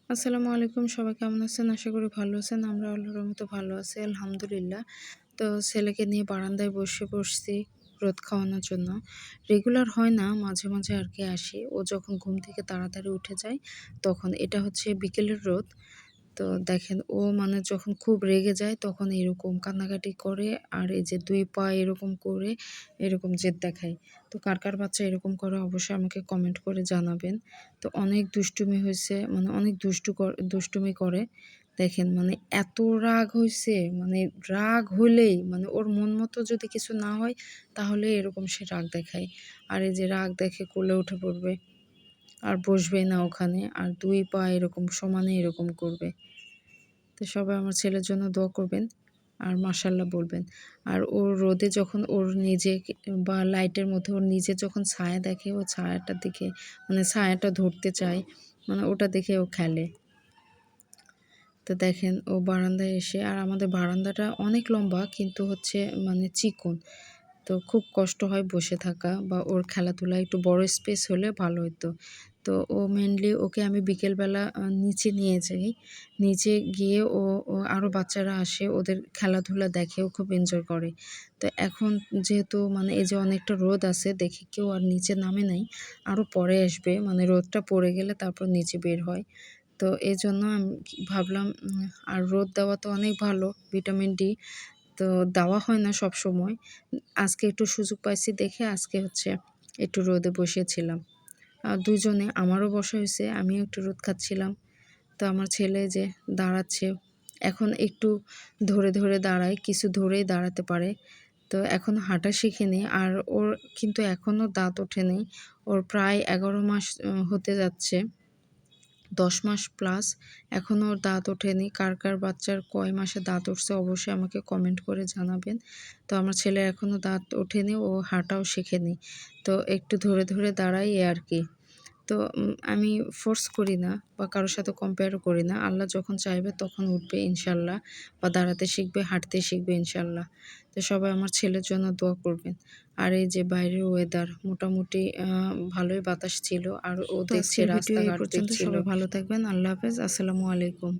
আসসালামু আলাইকুম। সবাই কেমন আছেন? আশা করি ভালো আছেন। আমরা আল্লাহর রহমতে ভালো আছি আলহামদুলিল্লাহ। তো ছেলেকে নিয়ে বারান্দায় বসে পড়ছি রোদ খাওয়ানোর জন্য। রেগুলার হয় না, মাঝে, মাঝে আরকি আসি। ও যখন ঘুম থেকে তাড়াতাড়ি উঠে যায় তখন। এটা হচ্ছে বিকেলের রোদ। তো দেখেন ও মানে যখন খুব রেগে যায় তখন এরকম কান্নাকাটি করে আর এই যে ২ পা এরকম করে এরকম জেদ দেখায়। তো কার বাচ্চা এরকম করে অবশ্যই আমাকে কমেন্ট করে জানাবেন। তো অনেক দুষ্টুমি হইছে, মানে অনেক দুষ্টুমি করে। দেখেন মানে এত রাগ হইছে, মানে রাগ হইলেই মানে ওর মন মতো যদি কিছু না হয় তাহলে এরকম সে রাগ দেখায়। আর এই যে রাগ দেখে কোলে উঠে পড়বে। আর বসবেই না ওখানে। আর ২ পা এরকম সমানে এরকম করবে। তো সবাই আমার ছেলের জন্য দোয়া করবেন আর মাশাআল্লাহ বলবেন। আর ওর রোদে যখন ওর নিজে বা লাইটের মধ্যে ওর নিজের যখন ছায়া দেখে, ও ছায়াটার দিকে মানে ছায়াটা ধরতে চায়, মানে ওটা দেখে ও খেলে। তো দেখেন ও বারান্দায় এসে, আর আমাদের বারান্দাটা অনেক লম্বা কিন্তু হচ্ছে মানে চিকন। তো খুব কষ্ট হয় বসে থাকা বা ওর খেলাধুলা একটু বড় স্পেস হলে ভালো হতো। তো ও মেইনলি ওকে আমি বিকেলবেলা নিচে নিয়ে যাই। নিচে গিয়ে ও আরও বাচ্চারা আসে, ওদের খেলাধুলা দেখে, ও খুব এনজয় করে। তো এখন যেহেতু মানে এই যে অনেকটা রোদ আছে দেখে কেউ আর নিচে নামে নাই। আরও পরে আসবে, মানে রোদটা পড়ে গেলে তারপর নিচে বের হয়। তো এজন্য আমি ভাবলাম আর রোদ দেওয়া তো অনেক ভালো, ভিটামিন ডি। তো দেওয়া হয় না সবসময়। আজকে একটু সুযোগ পাইছি দেখে আজকে হচ্ছে একটু রোদে বসিয়েছিলাম। ২ জনে, আমারও বসা হইছে, আমিও একটু রোদ খাচ্ছিলাম। তো আমার ছেলে যে দাঁড়াচ্ছে, এখন একটু ধরে দাঁড়ায়, কিছু ধরেই দাঁড়াতে পারে। তো এখনো হাঁটা শিখেনি আর ওর কিন্তু এখনো দাঁত ওঠেনি। ওর প্রায় ১১ মাস হতে যাচ্ছে। ১০ মাস প্লাস এখনও ওর দাঁত ওঠেনি। কার বাচ্চার কয় মাসে দাঁত উঠছে অবশ্যই আমাকে কমেন্ট করে জানাবেন। তো আমার ছেলের এখনও দাঁত ওঠেনি, ও হাঁটাও শেখেনি। তো একটু ধরে দাঁড়াই এই আরকি। তো আমি ফোর্স করি না বা কারো সাথে কম্পেয়ারও করি না। আল্লাহ যখন চাইবে তখন উঠবে ইনশাআল্লাহ, বা দাঁড়াতে শিখবে, হাঁটতে শিখবে ইনশাআল্লাহ। তো সবাই আমার ছেলের জন্য দোয়া করবেন। আর এই যে বাইরের ওয়েদার মোটামুটি ভালোই বাতাস ছিল। আর ও তো দেখছে আজকের ভিডিও এই রাস্তাঘাট পর্যন্ত। দেখছিল। সবাই ভালো থাকবেন। আল্লাহ হাফেজ। আসসালামু আলাইকুম।